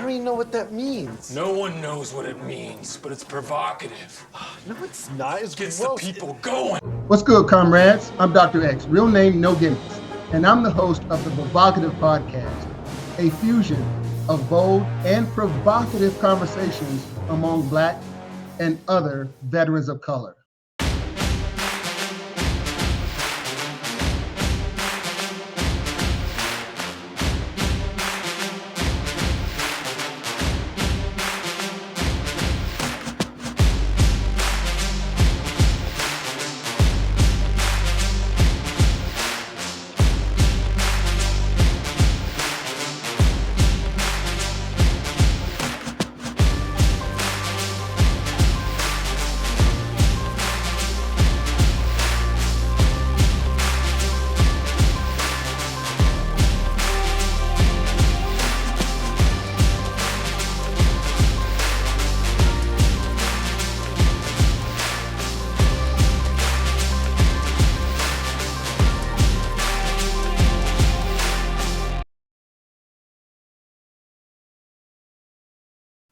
don't even know what that means. No one knows what it means, but it's provocative. No, it's not. It's Gets gross. the people going. What's good, comrades? I'm Dr. X, real name, no gimmicks, and I'm the host of the Provocative Podcast, a fusion of bold and provocative conversations among Black and other veterans of color.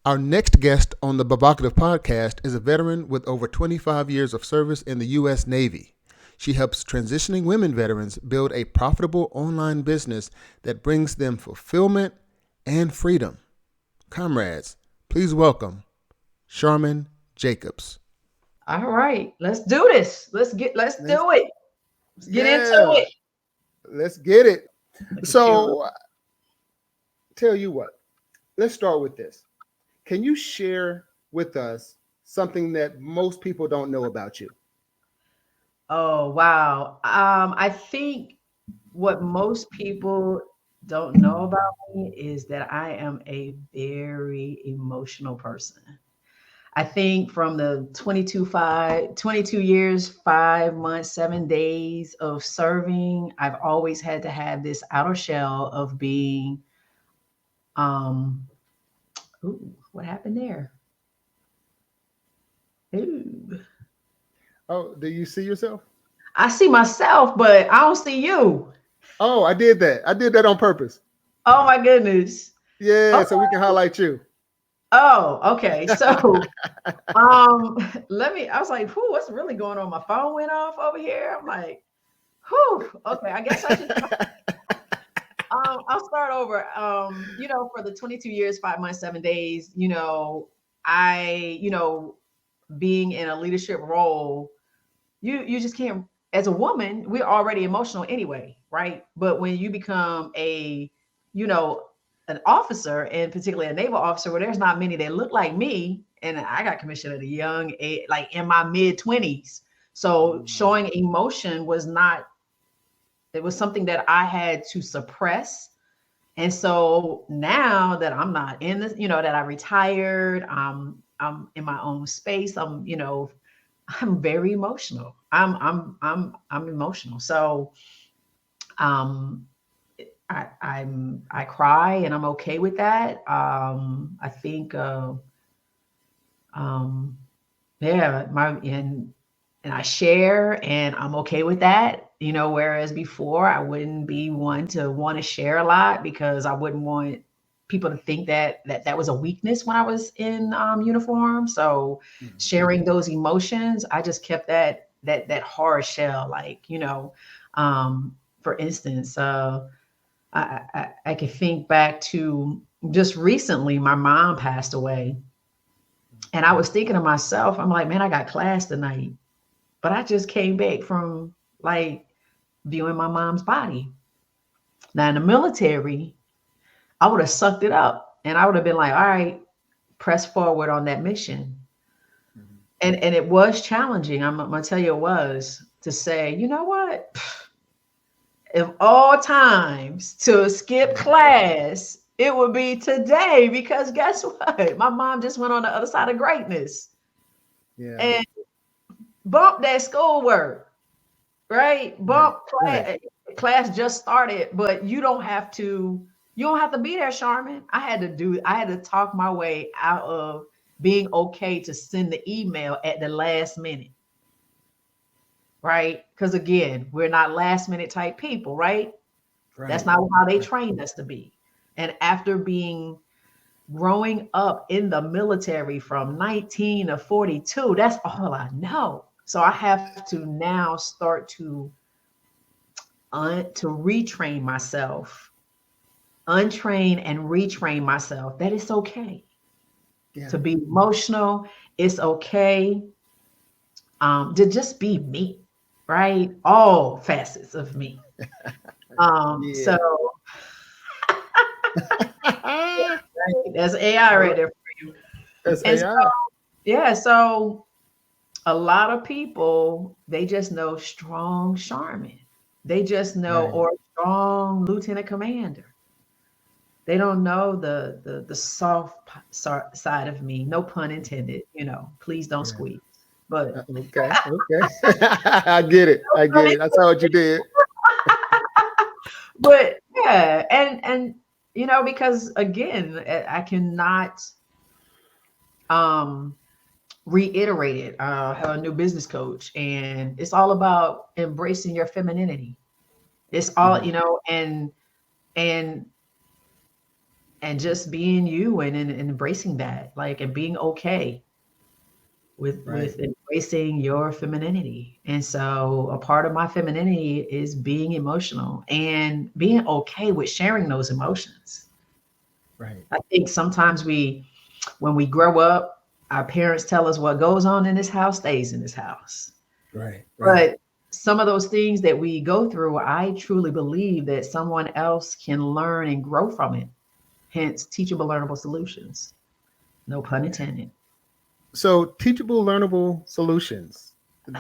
Our next guest on the Provocative Podcast is a veteran with over 25 years of service in the U.S. Navy. She helps transitioning women veterans build a profitable online business that brings them fulfillment and freedom. Comrades, please welcome Charmin Jacobs. All right, let's do this. Let's do it. Let's get into it. Let's get it. So, tell you what, let's start with this. Can you share with us something that most people don't know about you? Oh, wow. I think what most people don't know about me is that I am a very emotional person. I think from the 22 years, 5 months, 7 days of serving, I've always had to have this outer shell of being, what happened there? Ooh. Oh, do you see yourself? I see myself, but I don't see you. Oh, I did that. I did that on purpose. Oh my goodness. Yeah, Okay. so we can highlight you. Oh, okay. So I was like, whew, what's really going on? My phone went off over here. I'm like, whew, okay, I guess I should I'll start over. For the 22 years, 5 months, 7 days, being in a leadership role, you just can't, as a woman, we're already emotional anyway, right? But when you become an officer, and particularly a naval officer, where there's not many that look like me, and I got commissioned at a young age, like in my mid-20s. So showing emotion was something that I had to suppress. And so now that I'm not in this, that I retired, I'm in my own space. I'm very emotional. I'm emotional. So I cry, and I'm okay with that. I think and I share, and I'm okay with that. Whereas before I wouldn't be one to want to share a lot, because I wouldn't want people to think that was a weakness when I was in uniform. So sharing those emotions, I just kept that hard shell. Like, for instance, I can think back to just recently, my mom passed away, and I was thinking to myself, I'm like, man, I got class tonight, but I just came back from like viewing my mom's body. Now in the military, I would have sucked it up, and I would have been like, all right, press forward on that mission. And it was challenging. I'm gonna tell you, it was, to say, you know what? Of all times to skip class, it would be today, because guess what? My mom just went on the other side of greatness. Yeah. And bump that schoolwork, right? Bump class just started, but you don't have to be there, Charmin. I had to talk my way out of being okay to send the email at the last minute. Right? Because again, we're not last minute type people, right? That's not how they trained us to be. And after being growing up in the military from 19 to 42, that's all I know. So I have to now start to retrain myself, untrain and retrain myself that it's okay Yeah. to be emotional. It's okay to just be me, right? All facets of me. So Yeah. right, that's AI right there for you. That's And so, AI. yeah, so a lot of people, they just know strong Charmin. They just know, Right. or strong lieutenant commander. They don't know the soft side of me. No pun intended. Please don't Yeah. squeeze. But Okay. Okay. I get it. I get it. I saw what you did. but yeah, and because again, I cannot um reiterate it. I have a new business coach, and it's all about embracing your femininity. It's all, Mhm. and and just being you, and embracing that, like, and being okay Right. with embracing your femininity. And so a part of my femininity is being emotional and being okay with sharing those emotions. Right. I think sometimes when we grow up, our parents tell us what goes on in this house stays in this house. Right. Right. But some of those things that we go through, I truly believe that someone else can learn and grow from it. Hence, teachable, learnable solutions. No pun intended. So teachable, learnable solutions.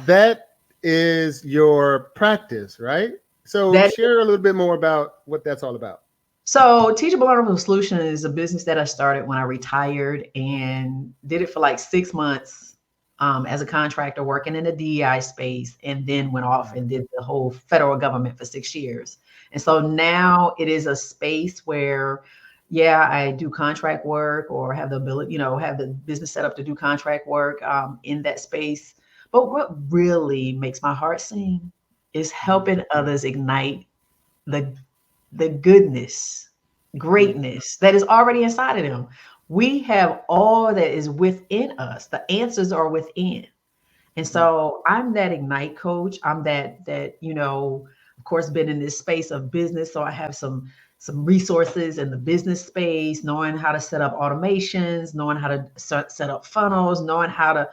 That is your practice, right? So That share a little bit more about what that's all about. So, Teachable Learnable Solution is a business that I started when I retired and did it for like 6 months as a contractor working in the DEI space, and then went off and did the whole federal government for 6 years. And so now it is a space where, yeah, I do contract work or have the ability, have the business set up to do contract work in that space. But what really makes my heart sing is helping others ignite the goodness, Mm. greatness that is already inside of them. We have all that is within us. The answers are within. And Mm. so I'm that ignite coach. I'm that, of course, been in this space of business. So I have some resources in the business space, knowing how to set up automations, knowing how to set up funnels, knowing how to,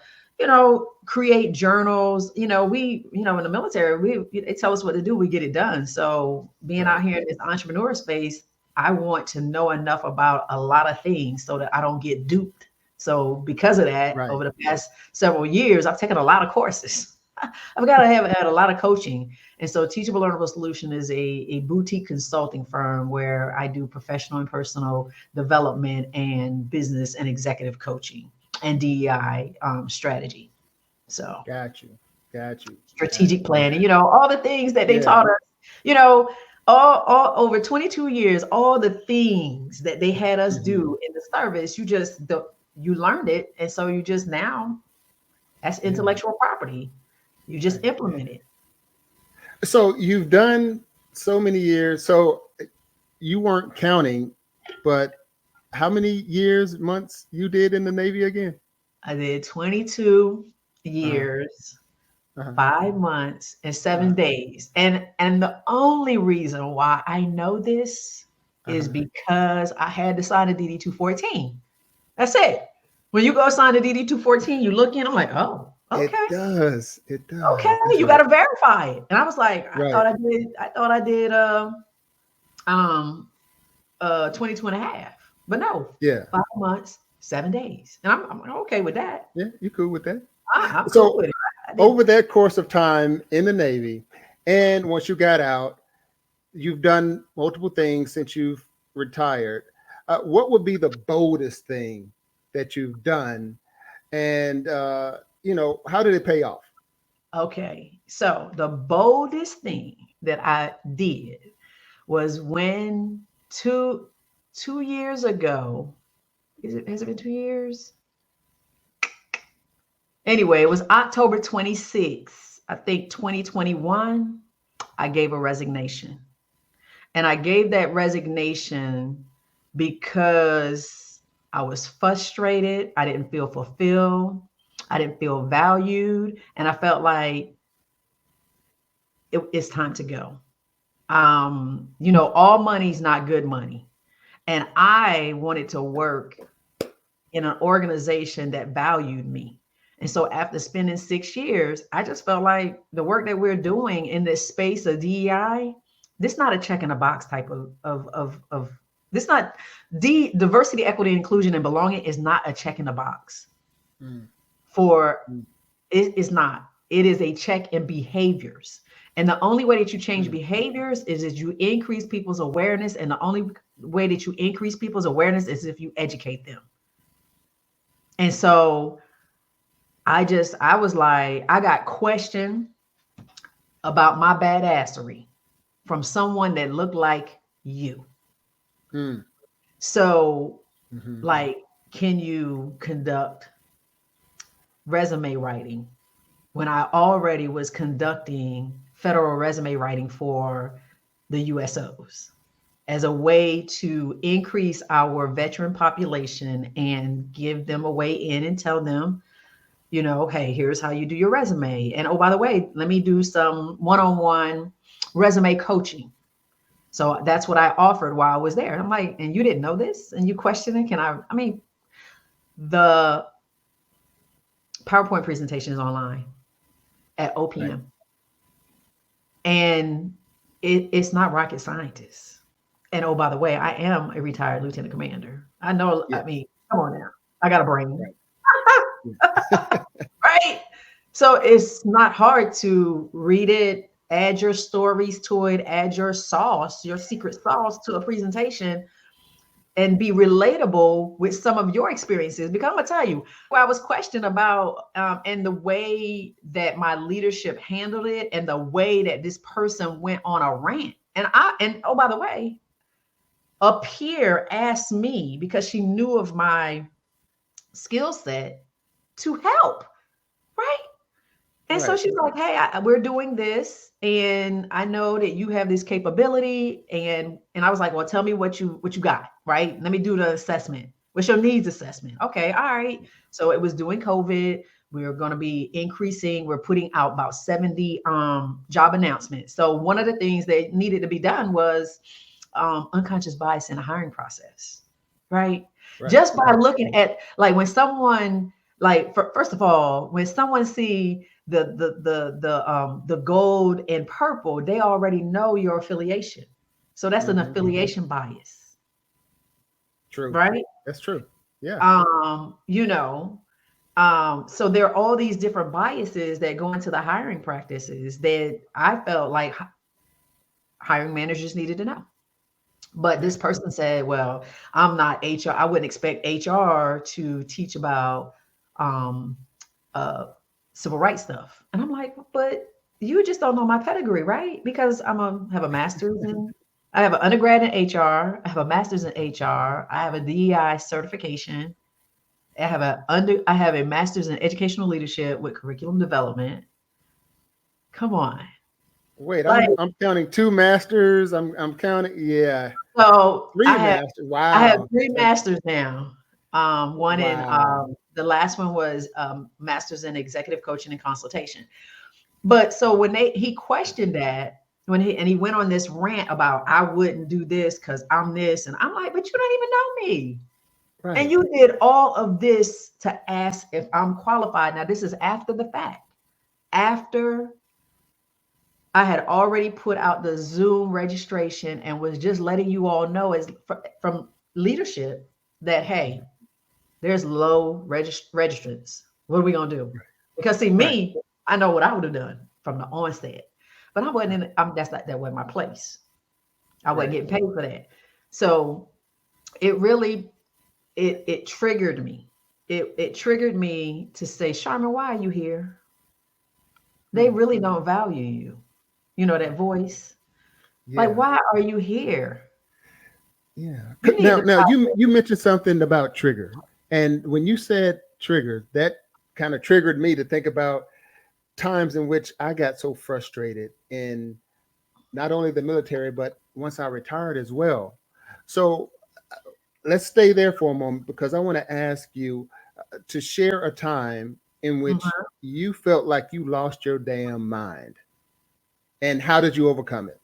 create journals. In the military, they tell us what to do, we get it done. So being Right. out here in this entrepreneur space, I want to know enough about a lot of things so that I don't get duped. So because of that, Right. over the past several years, I've taken a lot of courses. I've got to have had a lot of coaching. And so Teachable Learnable Solution is a boutique consulting firm where I do professional and personal development and business and executive coaching and DEI strategy. So Got you. Got you. Got strategic you. planning, all the things that they Yeah. taught us, you know, all over 22 years, all the things that they had us Mhm. do in the service, you learned it. And so you just now, that's Yeah. intellectual property. You just Right. implement it. So you've done so many years. So you weren't counting, but how many years, months you did in the Navy again? I did 22 Uh-huh. years, Uh-huh. 5 months, and seven Uh-huh. days. And the only reason why I know this is Uh-huh. because I had to sign a DD 214. That's it. When you go sign a DD 214, you look in, I'm like, oh, It okay. does. It Okay, does. That's you right. gotta verify it. And I was like, I Right. thought I did um 22 and a half. But no, Yeah. 5 months, 7 days. And I'm okay with that. Yeah. You cool with that? I'm cool So with it. I did. over that course of time in the Navy, and once you got out, you've done multiple things since you've retired. What would be the boldest thing that you've done? And, how did it pay off? Okay. So the boldest thing that I did was when two years ago, has it been 2 years? Anyway, it was October 26th, I think 2021. I gave a resignation. And I gave that resignation because I was frustrated. I didn't feel fulfilled. I didn't feel valued. And I felt like it's time to go. All money's not good money. And I wanted to work in an organization that valued me. And so after spending 6 years, I just felt like the work that we're doing in this space of DEI, this not a check in a box type of this not diversity, equity, inclusion, and belonging is not a check in the box. It's not. It is a check in behaviors. And the only way that you change behaviors is that you increase people's awareness. And the only way that you increase people's awareness is if you educate them. And so I was like, I got questioned about my badassery from someone that looked like you. So like, can you conduct resume writing when I already was conducting federal resume writing for the USOs as a way to increase our veteran population and give them a way in and tell them, hey, here's how you do your resume. And oh, by the way, let me do some one-on-one resume coaching. So that's what I offered while I was there. I'm like, and you didn't know this? And you questioning, the PowerPoint presentation is online at OPM. Right. And it's not rocket scientists. And oh, by the way, I am a retired lieutenant commander. I know, yeah. Come on now. I got a brain. Right. Right? So it's not hard to read it, add your stories to it, add your sauce, your secret sauce to a presentation, and be relatable with some of your experiences. Because I'm gonna tell you, I was questioned about and the way that my leadership handled it, and the way that this person went on a rant. And oh, by the way, a peer asked me, because she knew of my skill set, to help, right? And right. So she's like, hey, we're doing this, and I know that you have this capability. And I was like, well, tell me what you got, right? Let me do the assessment. What's your needs assessment? Okay, all right. So it was during COVID. We're going to be increasing. We're putting out about 70 job announcements. So one of the things that needed to be done was unconscious bias in the hiring process, right? Just by looking at, like, when someone, like, first of all, when someone see the gold and purple, they already know your affiliation. So that's an affiliation bias. True. Right? That's true. Yeah. So there are all these different biases that go into the hiring practices that I felt like hiring managers needed to know. But this person said, well, I'm not HR. I wouldn't expect HR to teach about civil rights stuff. And I'm like, but you just don't know my pedigree, right? Because I have a master's I have an undergrad in HR. I have a master's in HR. I have a DEI certification. I have a master's in educational leadership with curriculum development. Come on. Wait, I'm counting 2 masters. I'm counting, yeah. So 3 masters. Wow. I have 3 masters now. One in the last one was master's in executive coaching and consultation. But so when he questioned that, he went on this rant about, I wouldn't do this because I'm this, and I'm like, but you don't even know me. Right. And you did all of this to ask if I'm qualified. Now, this is after the fact. After I had already put out the Zoom registration and was just letting you all know from leadership that, hey, there's low registrants. What are we going to do? Because see, me, I know what I would have done from the onset, but I wasn't that wasn't my place. I wasn't getting paid for that. So it really, it triggered me. It triggered me to say, Charmin, why are you here? They really don't value you. You know, that voice. Yeah. Like, why are you here? Yeah. Now you mentioned something about trigger. And when you said trigger, that kind of triggered me to think about times in which I got so frustrated in not only the military, but once I retired as well. So let's stay there for a moment because I want to ask you to share a time in which Mhm. you felt like you lost your damn mind, and how did you overcome it?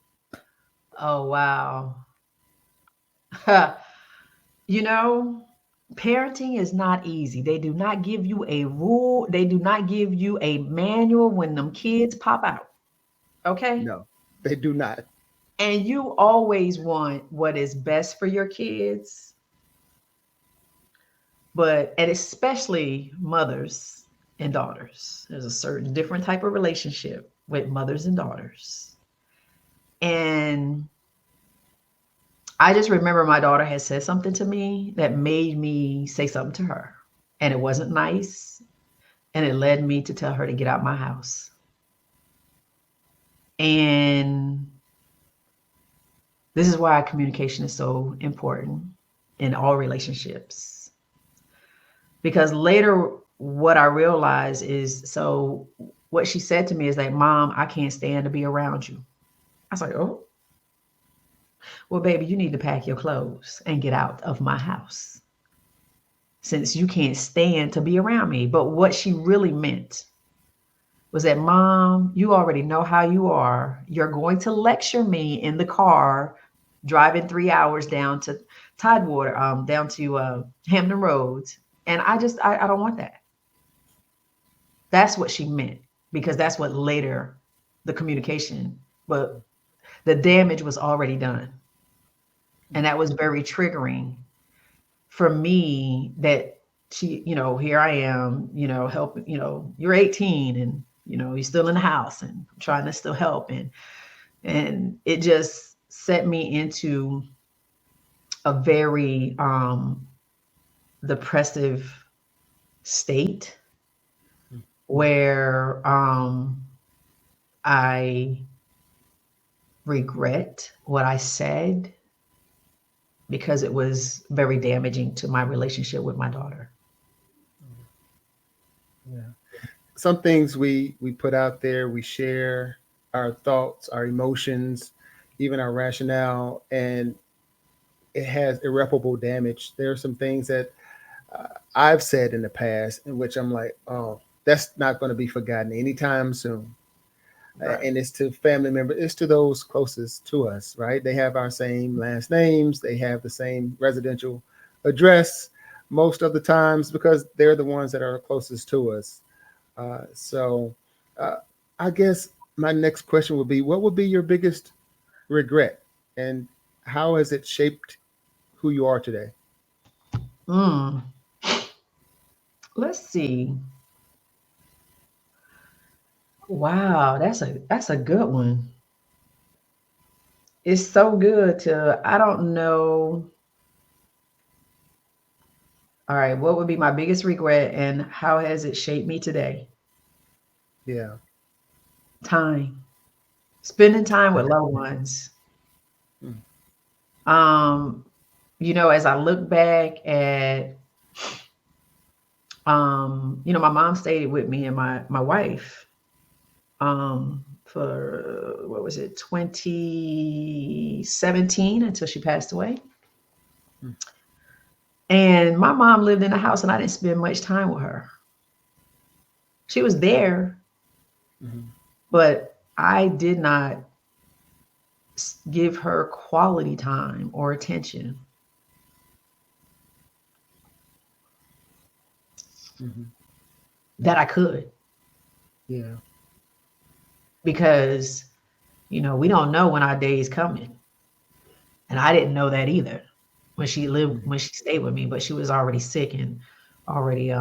Oh, wow. You know, parenting is not easy. They do not give you a rule, they do not give you a manual when them kids pop out. Okay. No, they do not. And you always want what is best for your kids, and especially mothers and daughters. There's a certain different type of relationship with mothers and daughters. And I just remember my daughter had said something to me that made me say something to her. And it wasn't nice. And it led me to tell her to get out my house. And this is why communication is so important in all relationships. Because later, what I realized is so what she said to me is like, Mom, I can't stand to be around you. I was like, oh, well, baby, you need to pack your clothes and get out of my house since you can't stand to be around me. But what she really meant was that, Mom, you already know how you are. You're going to lecture me in the car driving 3 hours down to Tidewater, down to Hampton Roads. And I don't want that. That's what she meant because that's what later the communication, but the damage was already done. And that was very triggering for me that she, here I am, help, you're 18 and, you're still in the house and trying to still help. And it just set me into a very depressive state where I regret what I said because it was very damaging to my relationship with my daughter. Yeah. Some things we put out there, we share our thoughts, our emotions, even our rationale, and it has irreparable damage. There are some things that I've said in the past in which I'm like, oh, that's not going to be forgotten anytime soon. Right. And it's to family members, it's to those closest to us, right? They have our same last names, they have the same residential address most of the times because they're the ones that are closest to us. So uh, I guess my next question would be, what would be your biggest regret, and how has it shaped who you are today? Mm, let's see. Wow, that's a good one. It's so good to I don't know. All right, what would be my biggest regret and how has it shaped me today? Yeah. Time. Spending time with Right. loved ones. Mm. Um, as I look back at my mom stayed with me and my wife for what was it, 2017 until she passed away. Mm. And my mom lived in the house and I didn't spend much time with her. She was there, Mhm. but I did not give her quality time or attention. Mhm. That I could Yeah. because, we don't know when our day is coming. And I didn't know that either Mhm. when she stayed with me, but she was already sick and already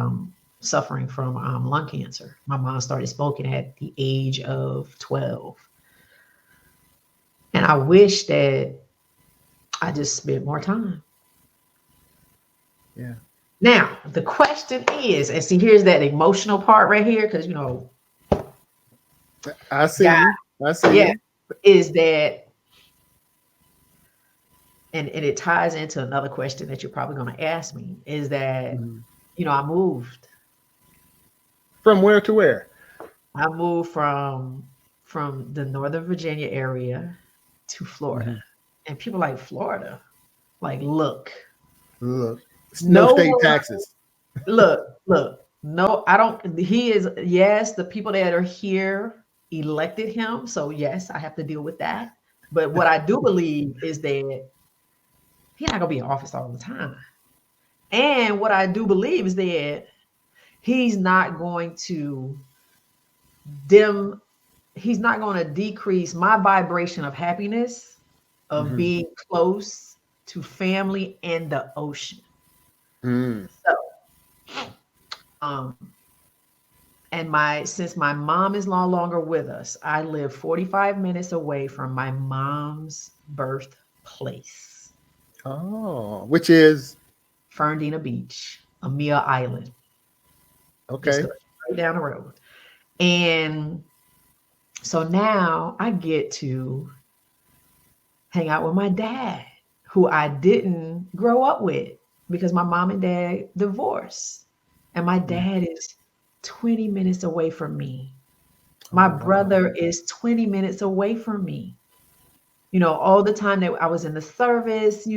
suffering from lung cancer. My mom started smoking at the age of 12. And I wish that I just spent more time. Yeah. Now, the question is, and see, here's that emotional part right here, because I see God, you. I see yeah, you. is that, and it ties into another question that you're probably going to ask me, is that, Mhm. I moved. From where to where? I moved from the Northern Virginia area to Florida. Mhm. And people like Florida, like, look. Look, no No state one, taxes. look. No, I don't. He is, yes, the people that are here elected him. So, yes, I have to deal with that. But what I do believe is that he's not going to be in office all the time. And what I do believe is that he's not going to dim, he's not going to decrease my vibration of happiness, of Mhm. being close to family and the ocean. Mm. So, um, and since my mom is no longer with us, I live 45 minutes away from my mom's birthplace, Oh, which is Fernandina Beach, Amia Island, just okay. right down the road. And so now I get to hang out with my dad, who I didn't grow up with because my mom and dad divorced. And my Mm. dad is 20 minutes away from me. Oh, My wow. brother is 20 minutes away from me. All the time that I was in the service, I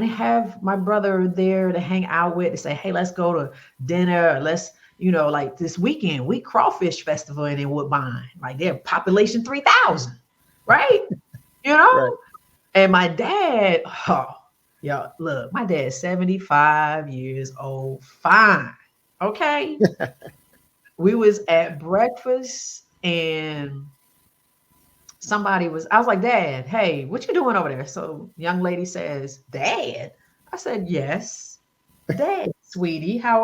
didn't have my brother there to hang out with, to say, hey, let's go to dinner. Or let's, like this weekend, we crawfish festival in Woodbine. Like they're population 3,000, right? You Right. know? And my dad, y'all, look, my dad's 75 years old. Fine. Okay. We was at breakfast and I was like, Dad, hey, what you doing over there? So young lady says, Dad. I said, yes, Dad, sweetie. How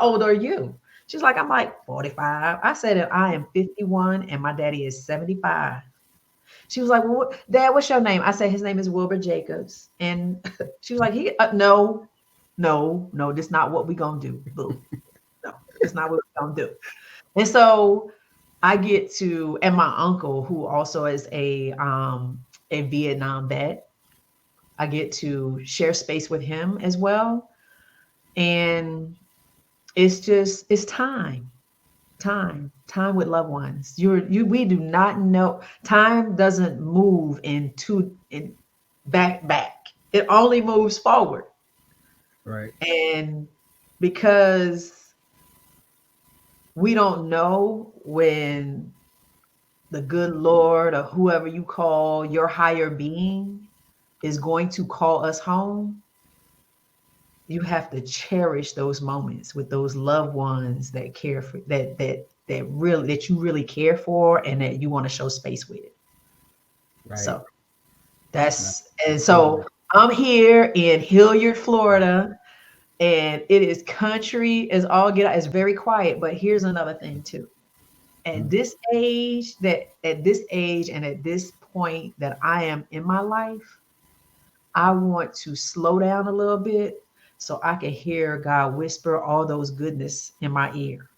old are you? She's like, I'm like 45. I said, and I am 51 and my daddy is 75. She was like, well, Dad, what's your name? I said, his name is Wilbur Jacobs. And she was like, no, this not what we gonna do. Boo. No, it's not what we gonna do. And so I get to, and my uncle, who also is a Vietnam vet, I get to share space with him as well. And it's time with loved ones. We do not know. Time doesn't move in back. It only moves forward. Right. And because we don't know when the good Lord or whoever you call your higher being is going to call us home, you have to cherish those moments with those loved ones that care for that you really care for and that you want to show space with. Right. So Nice. so I'm here in Hilliard, Florida, and it is country as all get out. It's very quiet, but here's another thing too. At this age and at this point that I am in my life, I want to slow down a little bit so I can hear God whisper all those goodness in my ear.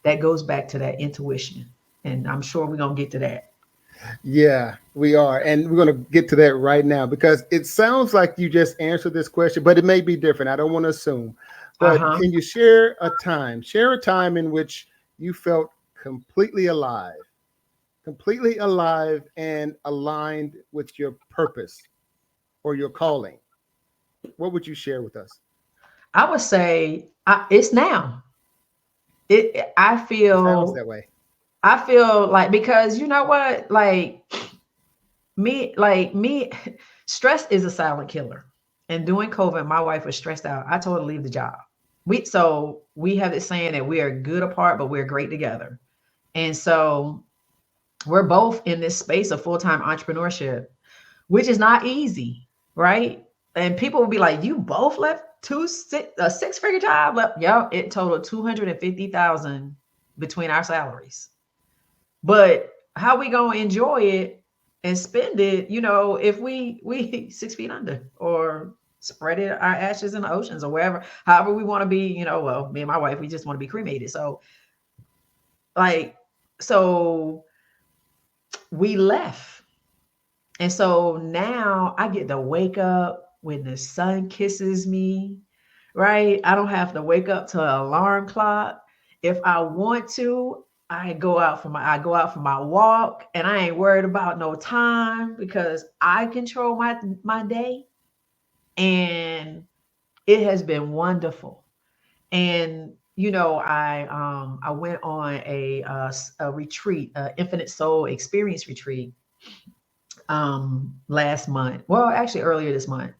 That goes back to that intuition. And I'm sure we're going to get to that. Yeah, we are. And we're going to get to that right now because it sounds like you just answered this question, but it may be different. I don't want to assume. But Uh-huh. can you share a time in which you felt completely alive and aligned with your purpose or your calling? What would you share with us? I would say it's now. It It sounds that way. I feel like, because you know what? Me, stress is a silent killer. And during COVID, my wife was stressed out. I told her to leave the job. We have this saying that we are good apart, but we're great together. And so we're both in this space of full-time entrepreneurship, which is not easy, right? And people will be like, you both left a six-figure job. Yeah, it totaled 250,000 between our salaries. But how we gonna enjoy it and spend it, if we 6 feet under, or spread our ashes in the oceans, or wherever, however we want to be, well, me and my wife, we just want to be cremated. So like, so we left. And so now I get to wake up when the sun kisses me, right? I don't have to wake up to an alarm clock. If I want to, I go out for my walk, and I ain't worried about no time because I control my day. And it has been wonderful. And I went on a retreat, Infinite Soul Experience retreat, last month. Well, actually earlier this month,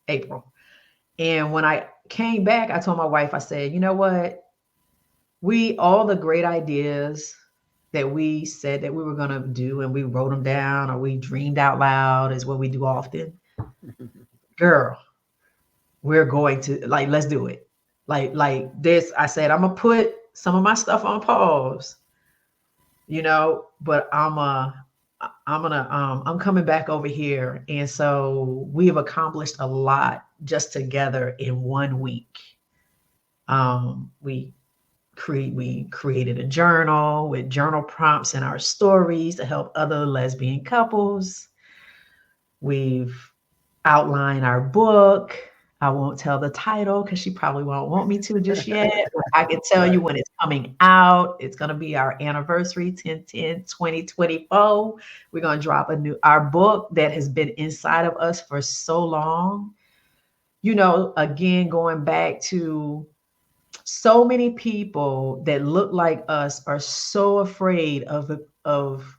April. And when I came back, I told my wife, I said, you know what? We all the great ideas that we said that we were going to do and we wrote them down or we dreamed out loud is what we do often. Girl, we're going to let's do it. Like this, I said, I'm gonna put some of my stuff on pause, but I'm coming back over here. And so we have accomplished a lot just together in 1 week. We created a journal with journal prompts and our stories to help other lesbian couples. We've outlined our book. I won't tell the title because she probably won't want me to just yet. But I can tell you when it's coming out. It's going to be our anniversary, 10/10/2024. We're going to drop our book that has been inside of us for so long. Again, going back to so many people that look like us are so afraid of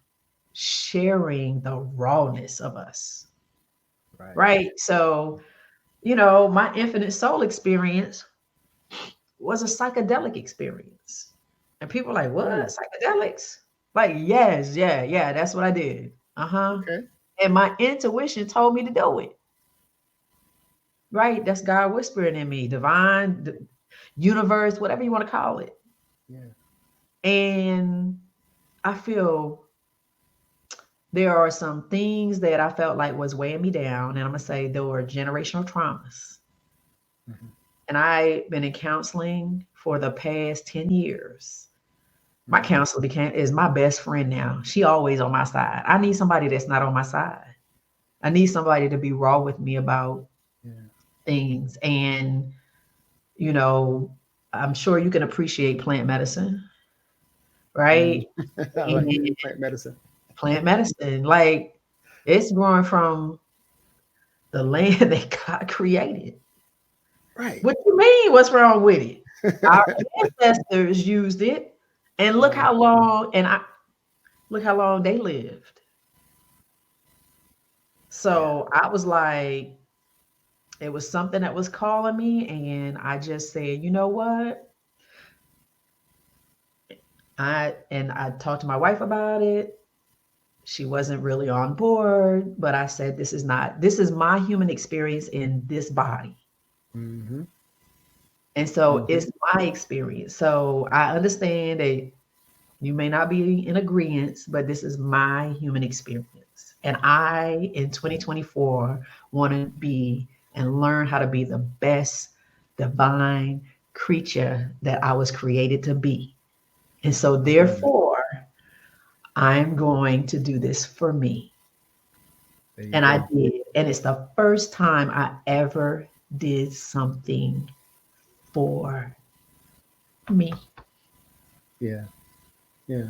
sharing the rawness of us. Right. So, my infinite soul experience was a psychedelic experience. And people are like, what? Psychedelics? Like, yes, yeah, that's what I did. Okay. And my intuition told me to do it. Right? That's God whispering in me, divine, universe, whatever you want to call it. Yeah. And I feel there are some things that I felt like was weighing me down. And I'm going to say there were generational traumas. Mm-hmm. And I've been in counseling for the past 10 years. My counselor is my best friend now. She always on my side. I need somebody that's not on my side. I need somebody to be raw with me about things. And, I'm sure you can appreciate plant medicine, right? I like plant medicine. Plant medicine, like it's growing from the land that God created. Right. What do you mean? What's wrong with it? Our ancestors used it, and look how long they lived. So I was like, it was something that was calling me, and I just said, you know what? I talked to my wife about it. She wasn't really on board, but I said, this is my human experience in this body. Mm-hmm. And so it's my experience. So I understand that you may not be in agreement, but this is my human experience. And I, in 2024, want to be and learn how to be the best divine creature that I was created to be. And so therefore, I'm going to do this for me. And I did. And it's the first time I ever did something for me. Yeah. Yeah.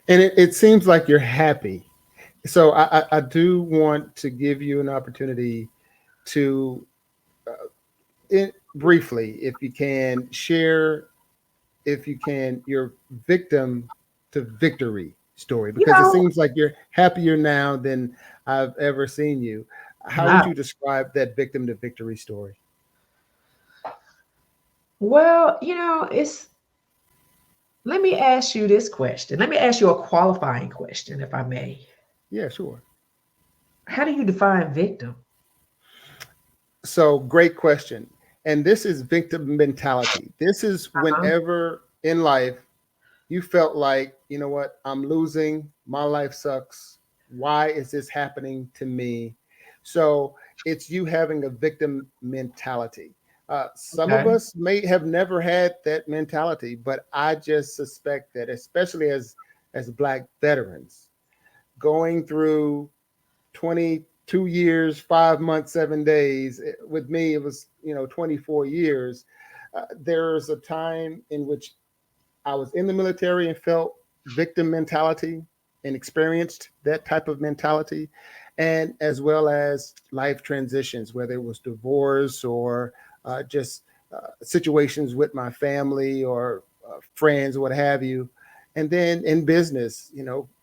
And it seems like you're happy. So I do want to give you an opportunity to briefly, if you can, share, your victim to victory story, because it seems like you're happier now than I've ever seen you. How would you describe that victim to victory story? Well, let me ask you this question. Let me ask you a qualifying question, if I may. Yeah, sure. How do you define victim? So, great question. And this is victim mentality. This is whenever in life you felt like, you know what, I'm losing, my life sucks. Why is this happening to me? So it's you having a victim mentality. Some of us may have never had that mentality, but I just suspect that, especially as Black veterans, going through 22 years, 5 months, 7 days. With me, it was 24 years. There's a time in which I was in the military and felt victim mentality and experienced that type of mentality, and as well as life transitions, whether it was divorce or just situations with my family or friends, what have you. And then in business,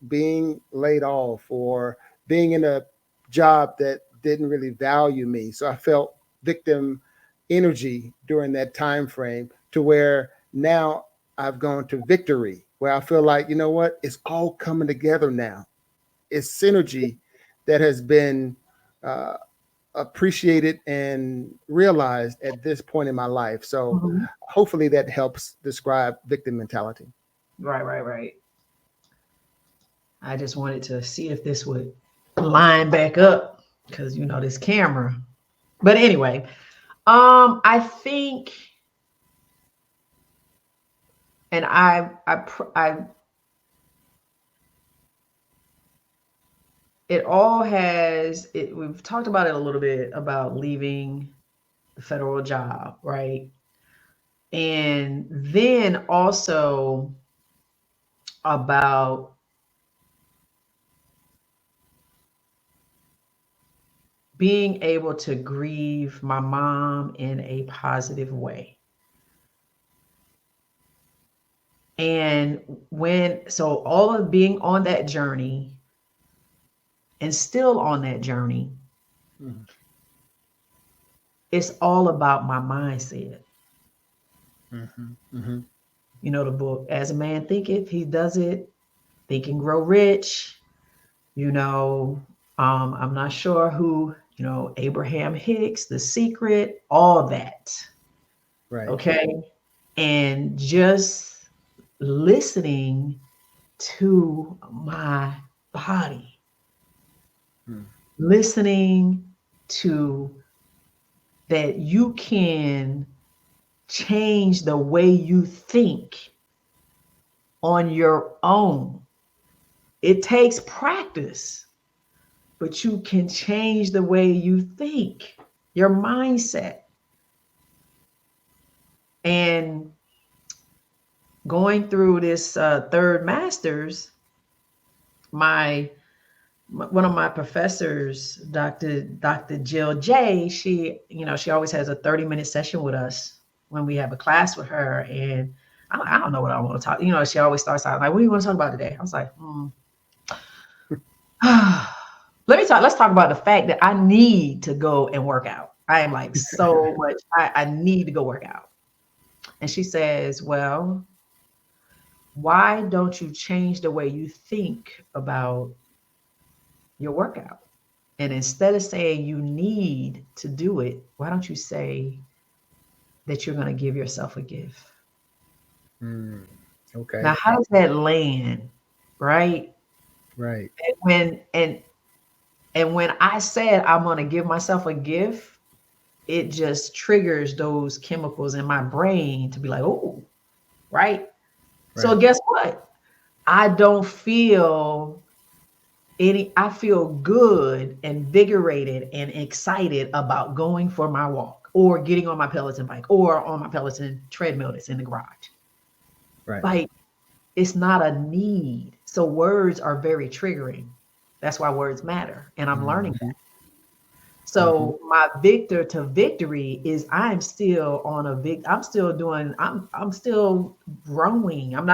being laid off or being in a job that didn't really value me. So I felt victim energy during that time frame to where now I've gone to victory, where I feel like, you know what, it's all coming together now. It's synergy that has been uh, appreciated and realized at this point in my life. So Mhm. hopefully that helps describe victim mentality. Right, right, right. I just wanted to see if this would line back up because this camera. But anyway, I think, and it all has it. We've talked about it a little bit about leaving the federal job, right? And then also about being able to grieve my mom in a positive way. And so all of being on that journey and still on that journey, Mhm. it's all about my mindset. Mhm. Mhm. The book, As a Man Thinketh, He Does It, Think and Grow Rich. I'm not sure who, Abraham Hicks, The Secret, all that. Right. Okay. And just listening to my body, Mm. listening to that you can change the way you think on your own. It takes practice, but you can change the way you think, your mindset. And going through this third master's, my one of my professors, Dr. Jill J, she always has a 30-minute session with us when we have a class with her. And I don't know what I want to talk. She always starts out like, "What do you want to talk about today?" I was like, let's talk about the fact that I need to go and work out. I am like so much, I need to go work out. And she says, "Well, why don't you change the way you think about your workout? And instead of saying you need to do it, why don't you say that you're going to give yourself a gift?" Mm. Okay. Now, how does that land? Right? Right. And when I said I'm going to give myself a gift, it just triggers those chemicals in my brain to be like, "Oh, right." So Right. guess what? I don't feel I feel good, invigorated, and excited about going for my walk or getting on my Peloton bike or on my Peloton treadmill that's in the garage. Right. Like, it's not a need. So words are very triggering. That's why words matter. And I'm learning that. Mhm. Mhm. So my victor to victory is I'm still doing, I'm still growing. I'm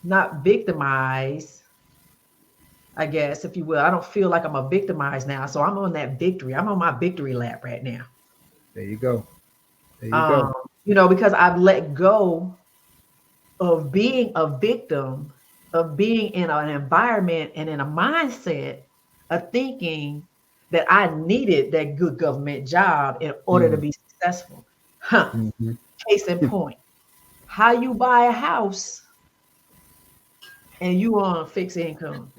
not victimized, I guess, if you will. I don't feel like I'm a victimized now. So I'm on that victory. I'm on my victory lap right now. There you go. There you go. Um, because I've let go of being a victim, of being in an environment and in a mindset of thinking that I needed that good government job in order to Mm. be successful. Huh. Mhm. Case in point. How you buy a house and you on a fixed income?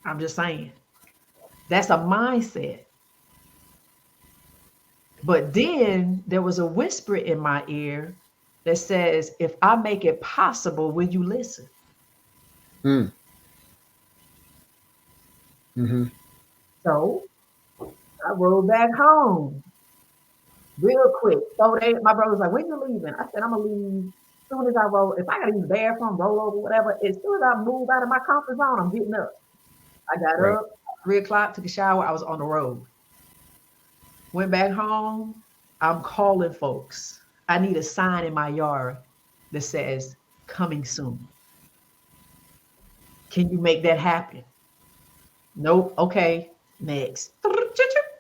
I'm just saying. That's a mindset. But then there was a whisper in my ear that says, if I make it possible, will you listen? Mm. Mhm. So I rode back home real quick. So my brother was like, "When you leaving?" I said, "I'm gonna leave." soon as I roll, if I gotta use the bathroom, roll over, whatever, as soon as I move out of my comfort zone, I'm getting up. I got Right. up, 3 o'clock, took a shower, I was on the road. Went back home, I'm calling folks. I need a sign in my yard that says coming soon. Can you make that happen? Nope. Okay. Next.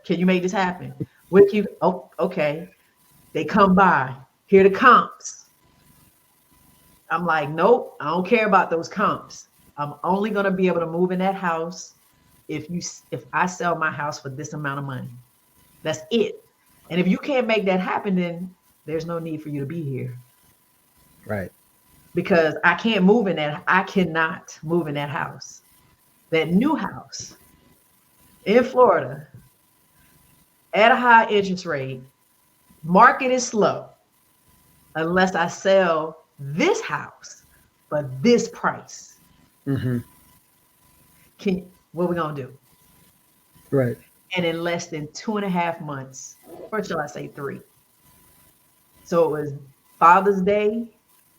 Can you make this happen? With you? Oh, okay. They come by. Here are the comps. I'm like, nope, I don't care about those comps. I'm only gonna be able to move in that house if I sell my house for this amount of money. That's it. And if you can't make that happen, then there's no need for you to be here. Right. Because I can't move in that. I cannot move in that house. That new house in Florida at a high interest rate. Market is slow unless I sell this house for this price. Mm-hmm. What we gonna do? Right. And in less than 2.5 months, or shall I say 3? So it was Father's Day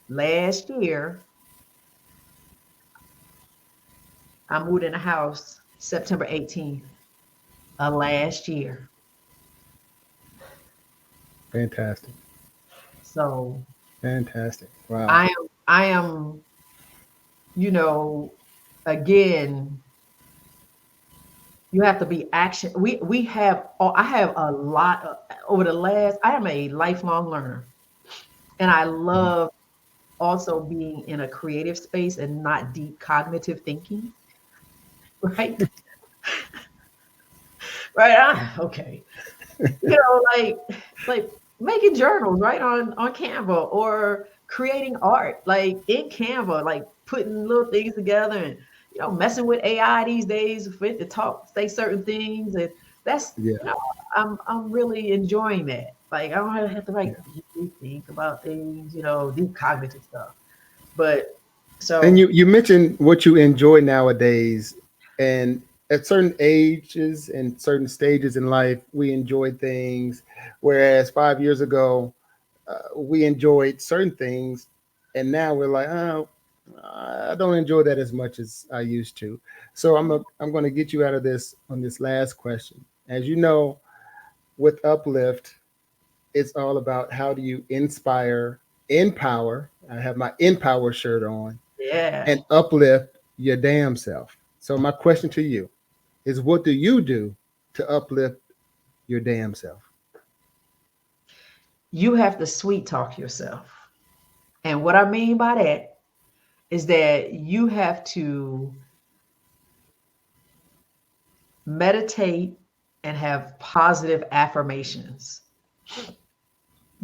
last year. I moved in a house September 18th of last year. Fantastic. So Fantastic. Wow. I am, again, you have to be action. I have a lot over the last, I am a lifelong learner. And I love also being in a creative space and not deep cognitive thinking. Right? Right. Okay. Like making journals, right? On Canva, or creating art, like in Canva, like putting little things together, and messing with AI these days for it to say certain things. And that's Yeah. I'm really enjoying that. Like I don't have to like deeply think about things, deep cognitive stuff. But And so you mentioned what you enjoy nowadays, and at certain ages and certain stages in life, we enjoy things, whereas 5 years ago, we enjoyed certain things, and now we're like, oh, I don't enjoy that as much as I used to. So I'm going to get you out of this on this last question. As you know, with Uplift, it's all about how do you inspire, empower. I have my Empower shirt on, yeah, and uplift your damn self. So my question to you is, what do you do to uplift your damn self? you have to sweet talk yourself. And what I mean by that is that you have to meditate and have positive affirmations,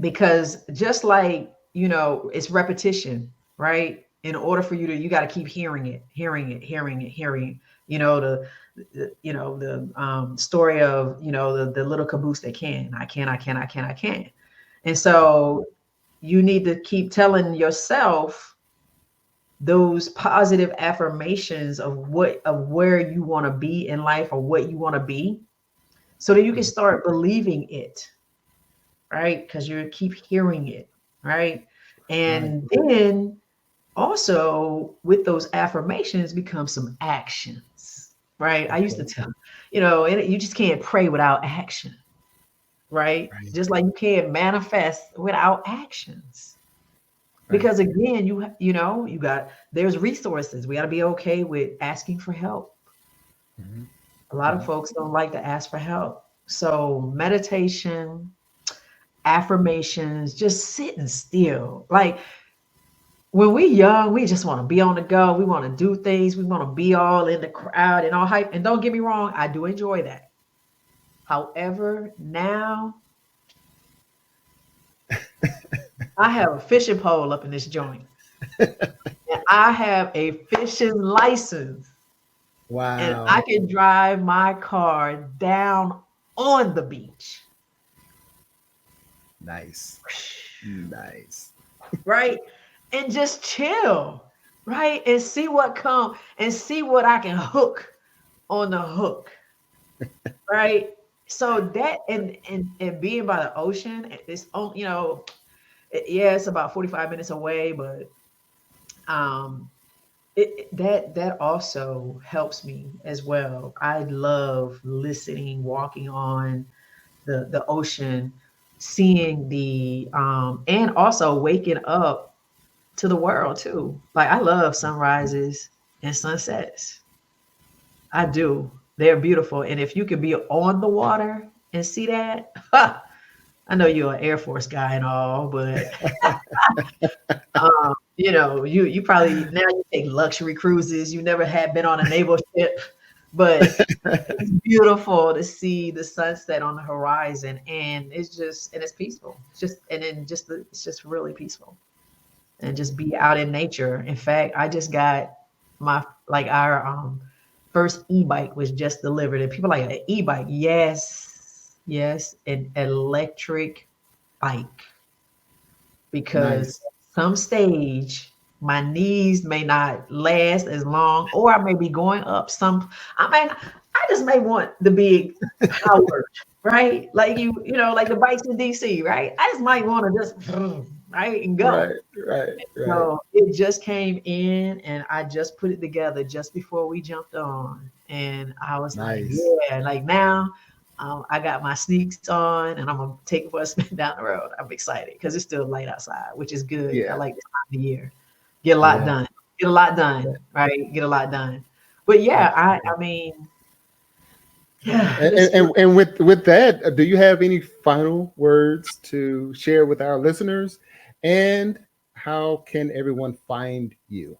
because just like it's repetition, right? In order for you got to keep hearing it, the story of the little caboose that I can. And so you need to keep telling yourself those positive affirmations of where you want to be in life, or what you want to be, so that you can start believing it, right? Because you keep hearing it, right? And then also with those affirmations become some actions, right? I used to tell, and you just can't pray without action, right? Just like you can't manifest without actions. Because again, there's resources. We got to be okay with asking for help. A lot of folks don't like to ask for help. So meditation, affirmations, just sitting still. Like when we young, we just want to be on the go. We want to do things. We want to be all in the crowd and all hype. And don't get me wrong, I do enjoy that. However, now I have a fishing pole up in this joint. And I have a fishing license. Wow. And I can drive my car down on the beach. Nice. Right? And just chill. Right? And see what comes, and see what I can hook on the hook. Right? So that and being by the ocean, it's Yeah, it's about 45 minutes away, but um, that also helps me as well. I love listening, walking on the ocean, seeing the and also waking up to the world too. Like I love sunrises and sunsets. I do. They're beautiful. And if you could be on the water and see that, I know you're an Air Force guy and all, but you probably now you take luxury cruises. You never had been on a naval ship, but it's beautiful to see the sunset on the horizon, and it's peaceful. It's just really peaceful, and just be out in nature. In fact, I just got our first e-bike was just delivered, and people are like an e-bike. Yes, an electric bike, because Nice. some stage my knees may not last as long, or I may be going up some. I just may want to be powered, right? Like like the bikes in DC, right? I just might want to just right and go. Right, right, right. So it just came in, and I just put it together just before we jumped on, and I was like, Nice. yeah, like now. I got my sneaks on, and I'm gonna take it for a spin down the road. I'm excited because it's still light outside, which is good. I Yeah, like this time of the year. Get a lot yeah, done. Get a lot yeah. done. Right. Get a lot done. But yeah, Absolutely. I mean, yeah, And, this and with that, do you have any final words to share with our listeners? And how can everyone find you?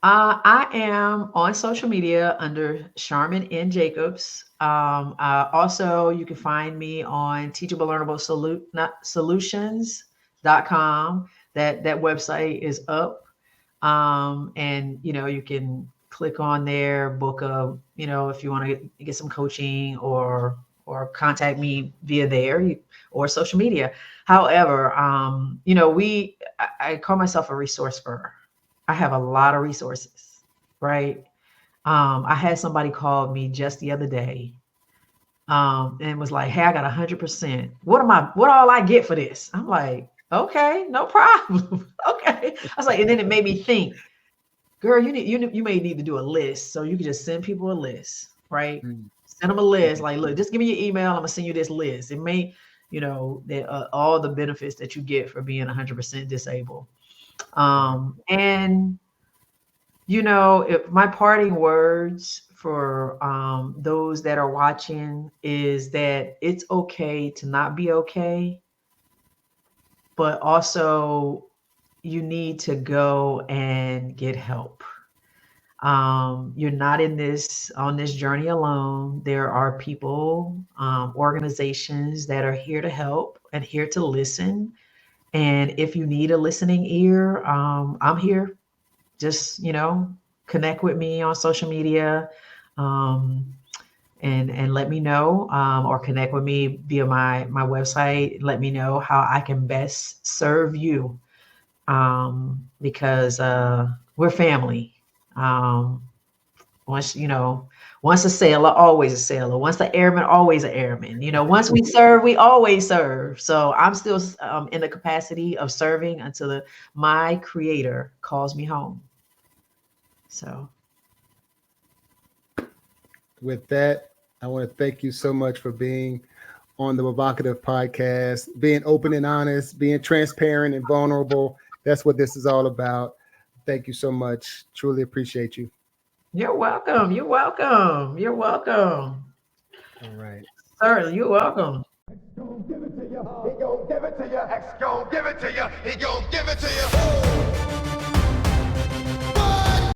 I am on social media under Charmin N. Jacobs. Also, you can find me on Teachable Learnable Solutions.com. That website is up. And you can click on there, book if you want to get some coaching, or contact me via there, or social media. However, I call myself a resourcer. I have a lot of resources, right? I had somebody call me just the other day, and was like, "Hey, I got 100%. What all I get for this?" I'm like, "Okay, no problem." Okay. I was like, and then it made me think, girl, you may need to do a list, so you can just send people a list, right? Mm, Send them a list. mm. Like, look, just give me your email. I'm gonna send you this list. It may, all the benefits that you get for being 100% disabled. Right. And if my parting words for those that are watching is that it's okay to not be okay, but also you need to go and get help. You're not on this journey alone. There are people, organizations that are here to help and here to listen. And if you need a listening ear, I'm here. Just connect with me on social media, um, and let me know, or connect with me via my website. Let me know how I can best serve you, because we're family. Um, once once a sailor, always a sailor. Once the airman, always an airman. Once we serve, we always serve. So I'm still in the capacity of serving until my creator calls me home. So With that, I want to thank you so much for being on the Provocative Podcast, being open and honest, being transparent and vulnerable. That's what this is all about. Thank you so much. Truly appreciate you. you're welcome. You're welcome. You're welcome. All right. Sir, you're welcome. Give it to you. He gon' give it to you. X gon' give it to you. He gon' give it to you.